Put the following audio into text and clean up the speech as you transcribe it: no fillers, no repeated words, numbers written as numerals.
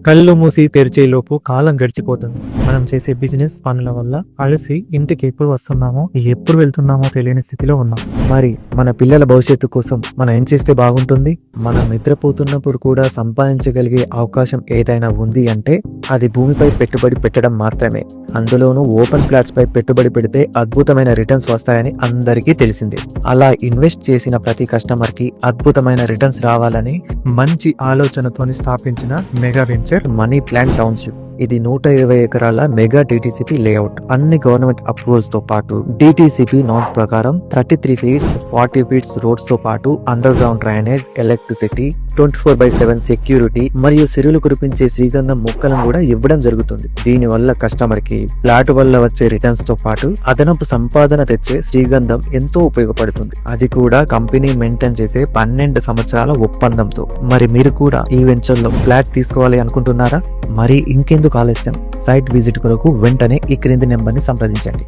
కళ్ళు మూసి తెరిచేలోపు కాలం గడిచిపోతుంది. మనం చేసే బిజినెస్ పనుల వల్ల అలసి ఇంటికి ఎప్పుడు వస్తున్నామో ఎప్పుడు వెళ్తున్నామో తెలియని స్థితిలో ఉన్నాం. మరి మన పిల్లల భవిష్యత్తు కోసం మనం ఏం చేస్తే బాగుంటుంది? మనం నిద్రపోతున్నప్పుడు కూడా సంపాదించగలిగే అవకాశం ఏదైనా ఉంది అంటే అది భూమిపై పెట్టుబడి పెట్టడం మాత్రమే. అందులోనూ ఓపెన్ ఫ్లాట్స్ పై పెట్టుబడి పెడితే అద్భుతమైన రిటర్న్స్ వస్తాయని అందరికీ తెలిసిందే. అలా ఇన్వెస్ట్ చేసిన ప్రతి కస్టమర్ కి అద్భుతమైన రిటర్న్స్ రావాలని మంచి ఆలోచనతోని స్థాపించిన mega venture money plant township. ఇది 120 ఎకరాల మెగా డిటిసిపి లేఅవుట్. అన్ని గవర్నమెంట్ అప్రూవల్స్ తో పాటు డిటిసిపి నామ్స్ ప్రకారం 33 ఫీట్స్ 40 ఫీట్స్ రోడ్స్ తో పాటు under ground drainage, electricity, 24/7 security మరియు సిరులు కురిపించే శ్రీగంధం మొక్కలను కూడా ఇవ్వడం జరుగుతుంది. దీని వల్ల కస్టమర్ కి ఫ్లాట్ వల్ల వచ్చే రిటర్న్స్ తో పాటు అదనపు సంపాదన తెచ్చే శ్రీగంధం ఎంతో ఉపయోగపడుతుంది. అది కూడా కంపెనీ మెయింటైన్ చేసే 12 సంవత్సరాల ఒప్పందంతో. మరి మీరు కూడా ఈ వెంచర్ లో ఫ్లాట్ తీసుకోవాలి అనుకుంటున్నారా? మరి ఇంకెందుకు ఆలస్యం? సైట్ విజిట్ కొరకు వెంటనే ఈ క్రింది నెంబర్ని సంప్రదించండి.